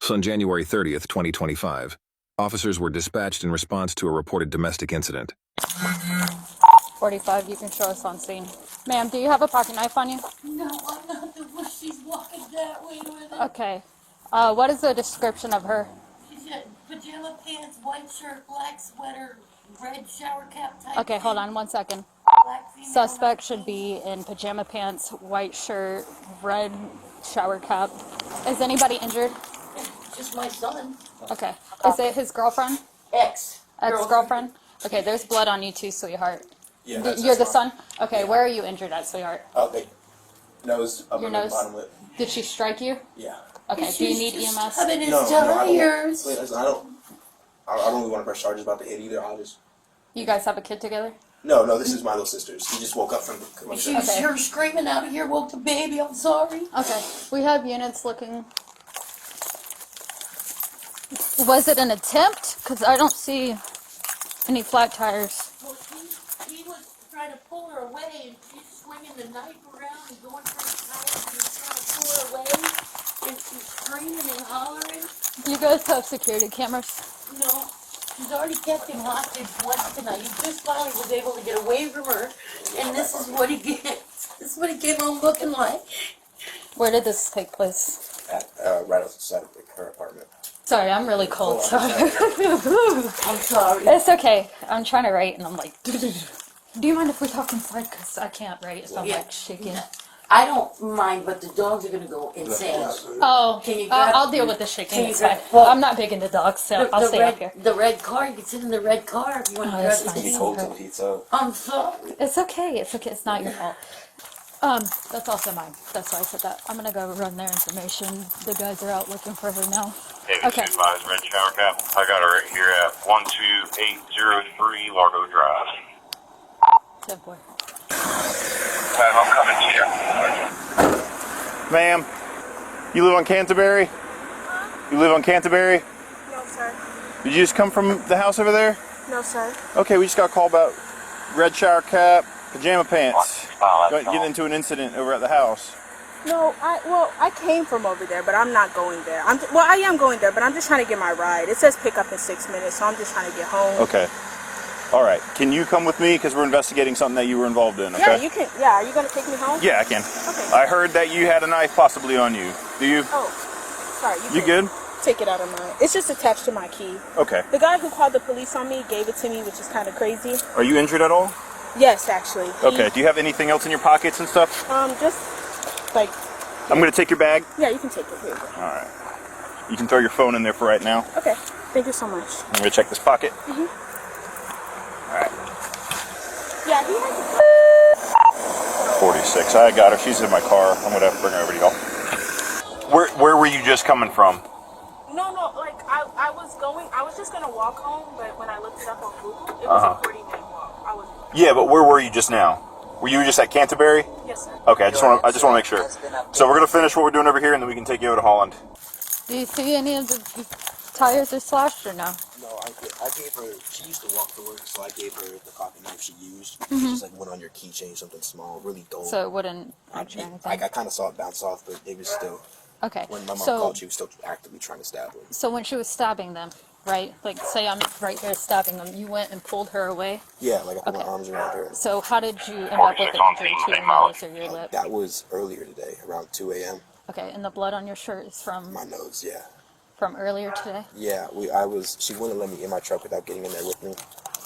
On January 30th, 2025, officers were dispatched in response to a reported domestic incident. 45, you can show us on scene. Ma'am, do you have a pocket knife on you? No, I'm not the one. She's walking that way with it. Okay. What is the description of her? She's got pajama pants, white shirt, black sweater, red shower cap type. Okay, hold on 1 second. Black female, Suspect should be in pajama pants, white shirt, red shower cap. Is anybody injured? Just my son. Okay. Is it his girlfriend? Ex-girlfriend? Okay, there's blood on you too, sweetheart. Yeah, You're the fine. son? Okay, where are you injured at, sweetheart? Okay. Nose, upper Your lip, nose? bottom lip. Did she strike you? Yeah. Okay, do you need EMS? Having his No, I don't. tires. Wait, listen, I don't really want to press charges about the hit either. I'll just. You guys have a kid together? No, this is my little sister. She just woke up from the commotion. She's Okay. here screaming out of here, woke the baby. I'm sorry. Okay, we have units looking. Was it an attempt? Because I don't see any flat tires. Well, he was trying to pull her away, and she's swinging the knife around and going for the tires, and he's trying to pull her away, and she's screaming and hollering. Do you guys have security cameras? No, he's already kept him hostage once tonight. He just finally was able to get away from her, and this is what he gets. This is what he came home looking like. Where did this take place? Right outside of her apartment. Sorry, I'm really cold. Sorry. I'm sorry. It's okay. I'm trying to write, and I'm like, do you mind if we talk inside? Because I can't write if I'm Yeah. like shaking. I don't mind, but the dogs are gonna go insane. Oh, Can you grab- I'll deal with the shaking. can you It's grab- fine. well, I'm not big into dogs, so I'll stay up here. The red car, you can sit in the red car if you want to Oh, grab that's the fine. TV. Hold till he's up. I'm sorry. It's okay. It's okay. It's not your fault. That's also mine. That's why I said that. I'm gonna go run their information. The guys are out looking for her now. David Okay. 25 red shower cap. I got her right here at 12803 Largo Drive. Good boy. I'm coming to you. Ma'am, you live on Canterbury? You live on Canterbury? No, sir. Did you just come from the house over there? No, sir. Okay, we just got a call about red shower cap, pajama pants. Oh, that's Getting into an incident over at the house. No, I came from over there, but I'm not going there. I am going there, but I'm just trying to get my ride. It says pick up in 6 minutes, so I'm just trying to get home. Okay. All right. Can you come with me? Because we're investigating something that you were involved in, okay? Yeah, you can. Yeah, are you gonna take me home? Yeah, I can. Okay. I heard that you had a knife possibly on you. Do you? Oh, sorry. You good? Take it out of mine. It's just attached to my key. Okay. The guy who called the police on me gave it to me, which is kind of crazy. Are you injured at all? Yes, actually. Okay. Do you have anything else in your pockets and stuff? Just like, I'm going to take your bag. yeah, you can take it. Here you go. All right. You can throw your phone in there for right now. Okay. Thank you so much. I'm going to check this pocket. Mhm. All right. Yeah, he has. 46. I got her. She's in my car. I'm going to bring her over to y'all. Where were you just coming from? No, like I was just gonna walk home, but when I looked it up on Google, it was a 40-minute walk. Yeah, but where were you just now? Were you just at Canterbury? Yes, sir. Okay, I just want to make sure. So we're gonna finish what we're doing over here, and then we can take you over to Holland. Do you see any of the tires are slashed or no? No, I gave her. She used to walk to work, so I gave her the pocket knife she used. Mm-hmm. She just like went on your keychain, something small, really dull. So it wouldn't puncture anything. I kind of saw it bounce off, but it was still. Okay. When my mom So, called, she was still actively trying to stab her. so when she was stabbing them, right? Like, say I'm right here stabbing them. You went and pulled her away. Yeah, like I put my Okay. arms around her. So how did you end up with 46 the on injury scene, to your same mouth. nose or your lip? That was earlier today, around 2 a.m. Okay, and the blood on your shirt is from My nose, yeah. earlier today. Yeah, she wouldn't let me in my truck without getting in there with me.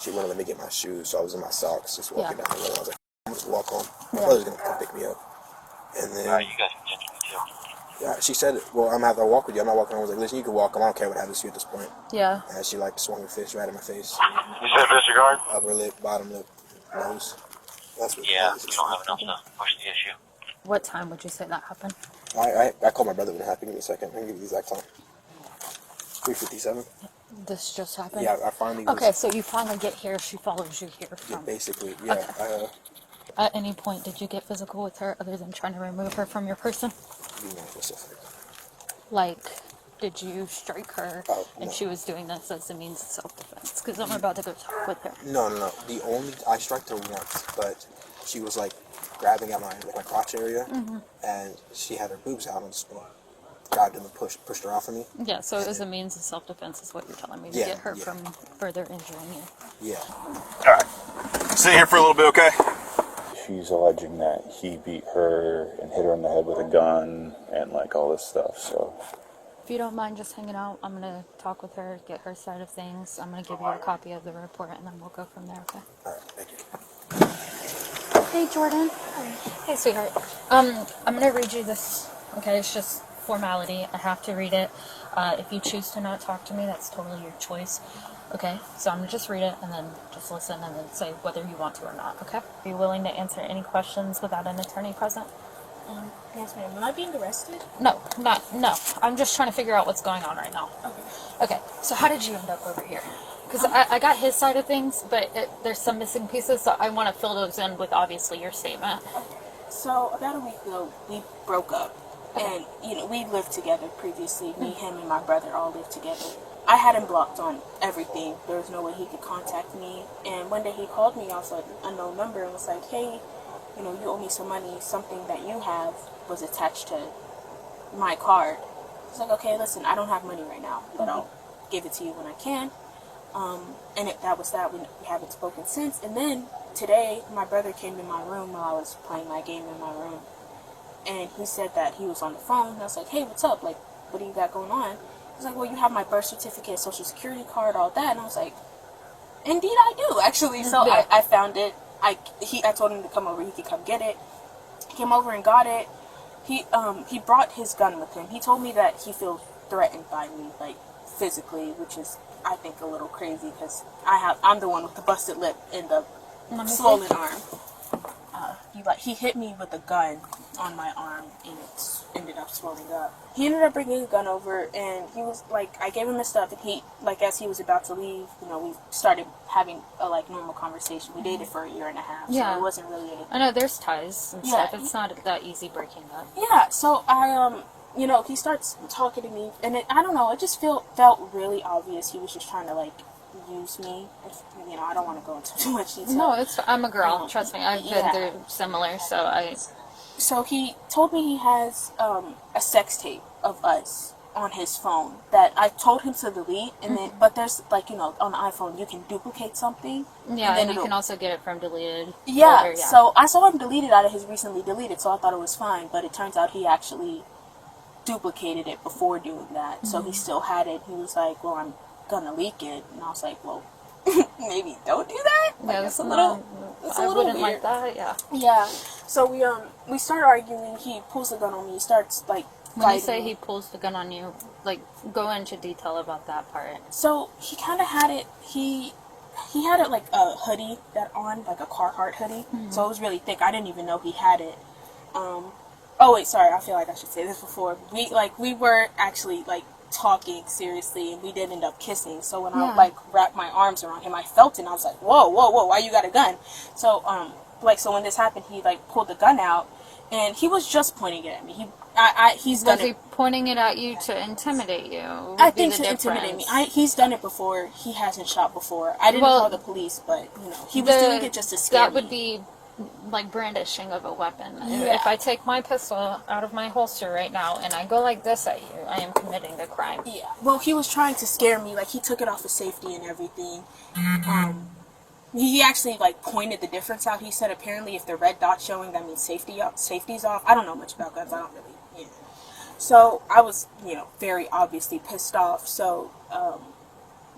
She wouldn't let me get my shoes, so I was in my socks just walking Yeah. down the road. I was like, I'm just walk home. My Yeah. brother's gonna come pick me up. And then You guys can catch me too. yeah, she said, well, I'm gonna have to walk with you. I'm not walking home. I was like, listen, you can walk home. I don't care what happens to you at this point. Yeah. And she like swung her fist right in my face. You said disregard? Upper lip, bottom lip, nose. That's what Yeah, you don't have enough to push the issue. What time would you say that happened? I called my brother when it happened. Give me a second. I can give you the exact time. 3:57. This just happened? Yeah, I finally was, Okay, so you finally get here. She follows you here. yeah, From. basically, yeah. Okay. At any point, did you get physical with her other than trying to remove her from your person? Be more specific. Like, did you strike her Oh, and no. she was doing this as a means of self-defense? Because I'm about to go talk with her. No. I struck her once, but she was like grabbing at my crotch area, and she had her boobs out on display. grabbed him and pushed her off of me. Yeah, so it was a means of self-defense is what you're telling me, to Yeah, get her yeah. from further injuring you. Yeah. All right. Sit here for a little bit, okay? She's alleging that he beat her and hit her in the head with a gun and like all this stuff. So If you don't mind just hanging out, I'm going to talk with her, get her side of things. I'm going to give you a copy of the report, and then we'll go from there, okay? All right. Thank you. Hey, Jordan. Hey, sweetheart. I'm going to read you this, okay? It's just formality. I have to read it. If you choose to not talk to me, that's totally your choice. Okay, so I'm going to just read it and then just listen and then say whether you want to or not, okay? Are you willing to answer any questions without an attorney present? Yes, ma'am. Am I being arrested? No. I'm just trying to figure out what's going on right now. Okay, so how did you end up over here? Because I got his side of things, but there's some missing pieces, so I want to fill those in with obviously your statement. So about a week ago, we broke up, and we lived together previously. Me, him, and my brother all lived together. I had him blocked on everything. There was no way he could contact me. And one day he called me off an unknown number and was like, "Hey, you owe me some money. Something that you have was attached to my card." I was like, "Okay, listen, I don't have money right now, but I'll give it to you when I can." That was that. We haven't spoken since. And then today, my brother came in my room while I was playing my game in my room, and he said that he was on the phone. And I was like, "Hey, what's up? Like, what do you got going on?" He's like, "Well, you have my birth certificate, social security card, all that." And I was like, "Indeed, I do, actually." So Yeah. I found it. I told him to come over. He could come get it. He came over and got it. He brought his gun with him. He told me that he feels threatened by me, like physically, which is, I think, a little crazy because I'm the one with the busted lip and the swollen arm. He hit me with a gun on my arm and it ended up swelling up. He ended up bringing a gun over and he was like, I gave him his stuff and he, like, as he was about to leave, we started having a normal conversation. We dated for a year and a half, Yeah. so it wasn't really anything. I know there's ties and Yeah. stuff. It's not that easy breaking up. Yeah, so he starts talking to me, and I don't know, it just felt really obvious he was just trying to, use me. I don't want to go into too much detail. No, I'm a girl. Trust me, I've been Yeah. through similar, So he told me he has a sex tape of us on his phone that I told him to delete, and then, but there's, on the iPhone, you can duplicate something. Yeah, then and you can also get it from deleted. Yeah, folder, so I saw him delete it out of his recently deleted, so I thought it was fine, but it turns out he actually duplicated it before doing that, so he still had it. He was like, "Well, I'm gonna leak it," and I was like, "Well, maybe don't do that." Yeah, It's a little I wouldn't weird. like that. Yeah. Yeah. So we start arguing. He pulls the gun on me. He starts When you fighting say me. he pulls the gun on you, go into detail about that part. So he kind of had it. He had it like a hoodie on, like a Carhartt hoodie. So it was really thick. I didn't even know he had it. Oh wait, sorry. I feel like I should say this before. We were actually talking seriously, and we did end up kissing. So when I wrapped my arms around him, I felt it, and I was like, "Whoa, whoa, whoa! Why you got a gun?" So so when this happened, he pulled the gun out, and he was just pointing it at me. He's done Was he it. pointing it at you to intimidate you? I think to intimidate me. He's done it before. He hasn't shot before. I didn't call the police, but he was doing it just to scare That me. would be like brandishing of a weapon. Yeah. If I take my pistol out of my holster right now and I go like this at you, I am committing a crime. Yeah. Well, he was trying to scare me. He took it off of safety and everything. He actually pointed the difference out. He said apparently if the red dot's showing, that means safety's off. I don't know much about guns. I don't really. So I was very obviously pissed off. So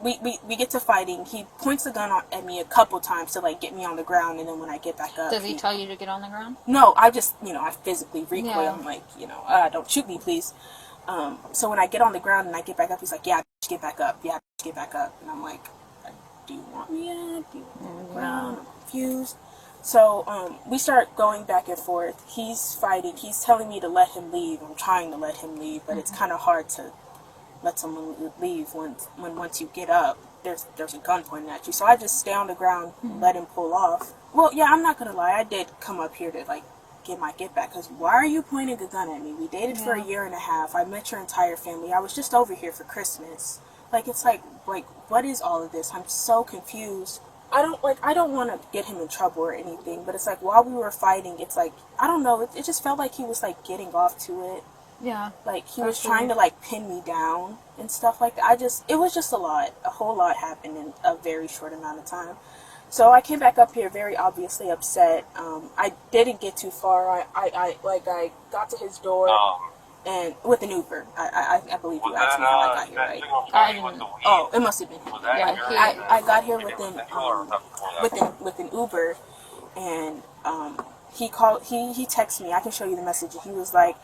we get to fighting. He points the gun at me a couple times to get me on the ground, and then when I get back up, Does he tell you to get on the ground? No, I just I physically recoil. Yeah. I'm like don't shoot me, please. So when I get on the ground and I get back up, he's like, "Yeah, bitch, get back up. Yeah, bitch, get back up." And I'm like, "Do you want me to? Do you want me on the ground?" I'm confused. So we start going back and forth. He's fighting. He's telling me to let him leave. I'm trying to let him leave, but it's kind of hard to let someone leave once you get up, there's a gun pointed at you. So I just stay on the ground and let him pull off. Well, yeah, I'm not gonna lie, I did come up here to get my get back, because why are you pointing a gun at me? We dated for a year and a half. I met your entire family. I was just over here for Christmas. It's what is all of this? I'm so confused. I don't want to get him in trouble or anything, but it's while we were fighting, it's I don't know, it just felt like he was getting off to it. Yeah. Like, he was trying to, like, pin me down and stuff like that. It was just a lot. A whole lot happened in a very short amount of time. So I came back up here very obviously upset. I didn't get too far. I got to his door and with an Uber. I believe you asked me how I got here, right? Oh, it must have been him. Yeah, I got here with an Uber, and he texted me. I can show you the message. He was like,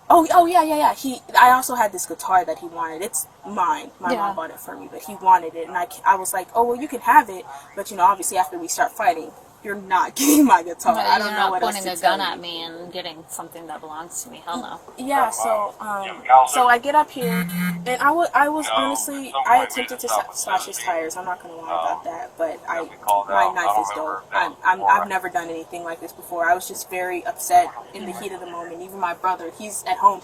oh yeah. I also had this guitar that he wanted. It's mine. My mom bought it for me, but he wanted it, and I was like, oh well, you can have it, but obviously after we start fighting, you're not getting my guitar. I don't know what else to tell you. Pointing a gun at me and getting something that belongs to me. Hell no. Yeah. So I get up here, and I was honestly, I attempted to slash his tires. I'm not gonna lie about that, but my knife is dull. I've never done anything like this before. I was just very upset in the heat of the moment. Even my brother, he's at home.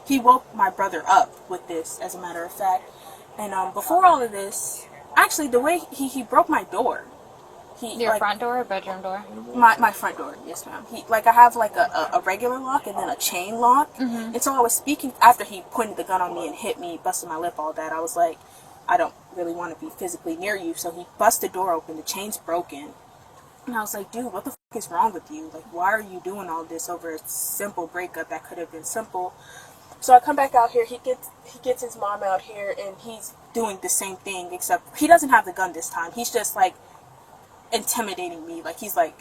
He woke my brother up with this, as a matter of fact. And before all of this, actually, the way he broke my door. Your front door or bedroom door? My front door, yes ma'am. I have like a regular lock and then a chain lock. Mm-hmm. And so I was speaking after he pointed the gun on me and hit me, busted my lip, all that. I was like, I don't really want to be physically near you. So he busted the door open, the chain's broken. And I was like, dude, what the fuck is wrong with you? Like, why are you doing all this over a simple breakup that could have been simple? So I come back out here, he gets his mom out here, and he's doing the same thing, except he doesn't have the gun this time. He's just like intimidating me, like he's like,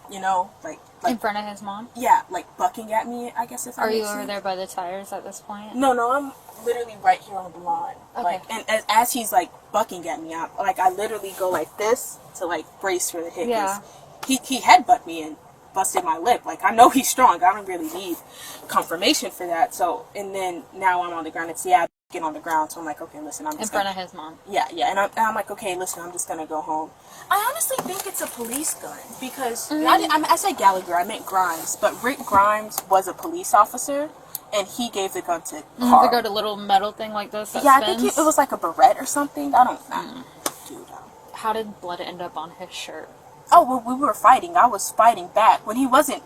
like in front of his mom. Yeah, like bucking at me, I guess. Are you over there by the tires at this point? No, I'm literally right here on the lawn. Okay. Like, and as he's like bucking at me, I literally go like this to like brace for the hit. Yeah. He headbutt me and busted my lip. Like, I know he's strong. I don't really need confirmation for that. So, and then now I'm on the ground. It's get on the ground, so I'm like, okay, listen, I'm just in front of his mom. Yeah, and I'm like, okay, listen, I'm just gonna go home. I honestly think it's a police gun because I said Gallagher, I meant Grimes, but Rick Grimes was a police officer, and he gave the gun to Carl. They got a little metal thing like this. That spins? I think it was like a barrette or something. I don't know. Dude, how did blood end up on his shirt? Oh, well, we were fighting. I was fighting back when he wasn't,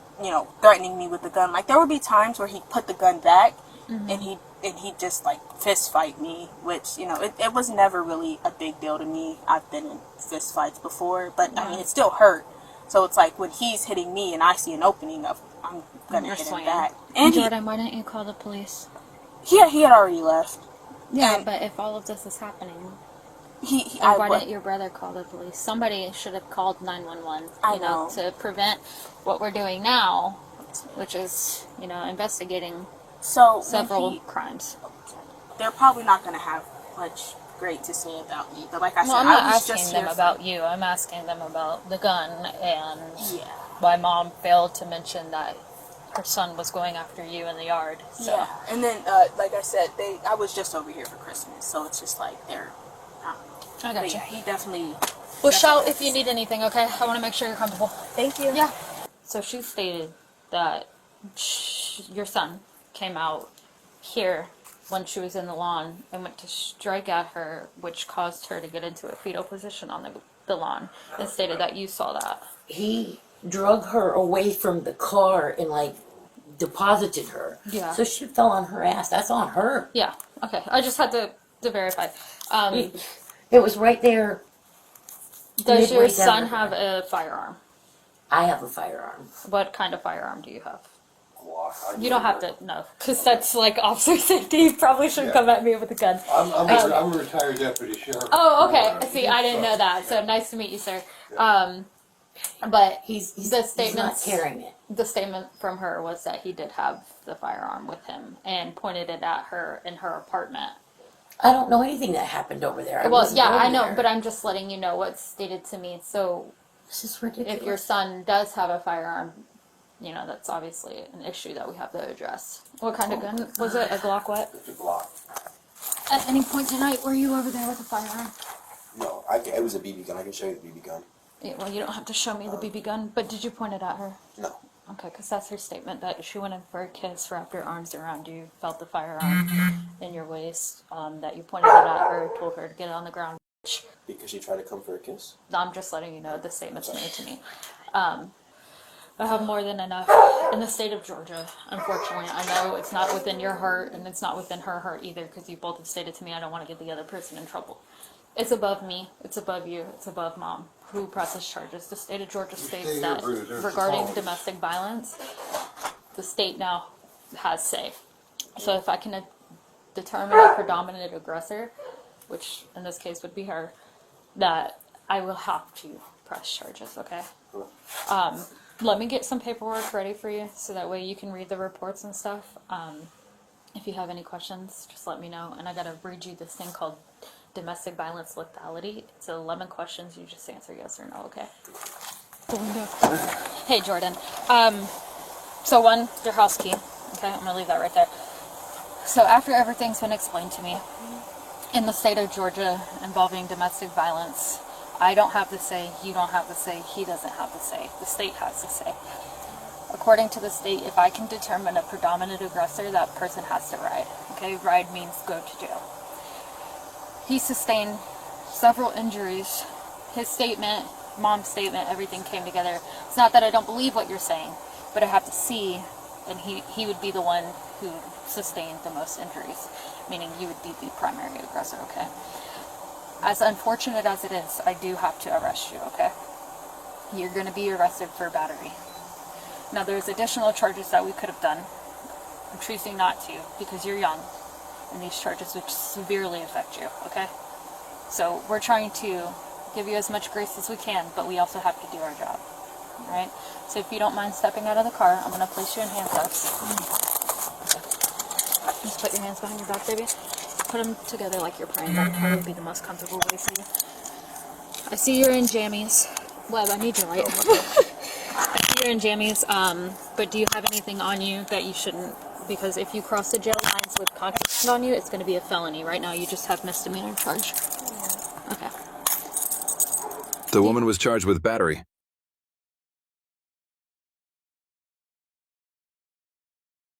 threatening me with the gun. Like, there would be times where he'd put the gun back, and he'd just like fist fight me, which it was never really a big deal to me. I've been in fist fights before, but I mean it still hurt. So it's like when he's hitting me and I see an opening, I'm gonna hit him back. And Jordan, why didn't you call the police? He had already left. Yeah, but if all of this is happening, why didn't your brother call the police? Somebody should have called 911. You know, to prevent what we're doing now, which is investigating. Several crimes. They're probably not going to have much great to say about me. But like I said, I'm not I was asking just them about you. I'm asking them about the gun and why mom failed to mention that her son was going after you in the yard. So. Yeah, and then like I said, I was just over here for Christmas, so it's just like they're. I got you. Yeah, he definitely. Well, shout if you need anything. Okay, I want to make sure you're comfortable. Thank you. Yeah. So she stated that your son came out here when she was in the lawn and went to strike at her, which caused her to get into a fetal position on the lawn, and stated that you saw that. He drug her away from the car and deposited her. Yeah. So she fell on her ass. That's on her. Yeah. Okay. I just had to verify. It was right there. Does your son have a firearm? I have a firearm. What kind of firearm do you have? You don't have to know, because that's like officer safety. You probably shouldn't come at me with a gun. I'm a retired deputy sheriff. Oh, okay. See, I didn't know that. So nice to meet you, sir. But he's not carrying it. The statement from her was that he did have the firearm with him and pointed it at her in her apartment. I don't know anything that happened over there. I know, but I'm just letting you know what's stated to me. So, this is ridiculous. If your son does have a firearm, that's obviously an issue that we have to address. What kind of gun was it? A Glock what? It's a Glock. At any point tonight, were you over there with a firearm? No, it was a BB gun. I can show you the BB gun. Yeah, well, you don't have to show me the BB gun, but did you point it at her? No. Okay, because that's her statement, that she went in for a kiss, wrapped her arms around you, felt the firearm in your waist, that you pointed it at her, told her to get it on the ground. Because she tried to come for a kiss? I'm just letting you know the statement's made to me. I have more than enough. In the state of Georgia, unfortunately, I know it's not within your heart and it's not within her heart either, because you both have stated to me I don't want to get the other person in trouble. It's above me, it's above you, it's above mom, who presses charges. The state of Georgia states that regarding domestic violence, the state now has say. So if I can determine a predominant aggressor, which in this case would be her, that I will have to press charges, okay? Let me get some paperwork ready for you so that way you can read the reports and stuff. If you have any questions, just let me know. And I gotta read you this thing called domestic violence lethality. It's 11 questions. You just answer yes or no, okay? Hey, Jordan. So one, your house key. Okay, I'm gonna leave that right there. So after everything's been explained to me, in the state of Georgia involving domestic violence, I don't have the say, you don't have the say, he doesn't have the say. The state has the say. According to the state, if I can determine a predominant aggressor, that person has to ride. Okay, ride means go to jail. He sustained several injuries. His statement, mom's statement, everything came together. It's not that I don't believe what you're saying, but I have to see, and he would be the one who sustained the most injuries, meaning you would be the primary aggressor, okay? As unfortunate as it is, I do have to arrest you, okay? You're going to be arrested for battery. Now, there's additional charges that we could have done. I'm choosing not to because you're young, and these charges would severely affect you, okay? So we're trying to give you as much grace as we can, but we also have to do our job, all right? So if you don't mind stepping out of the car, I'm going to place you in handcuffs. Just put your hands behind your back, baby. Put them together like you're praying. That would probably be the most comfortable way for you. I see you're in jammies. Web, I need your light. I see you're in jammies, but do you have anything on you that you shouldn't? Because if you cross the jail lines with contraband on you, it's going to be a felony. Right now, you just have misdemeanor charge. Okay. The woman was charged with battery.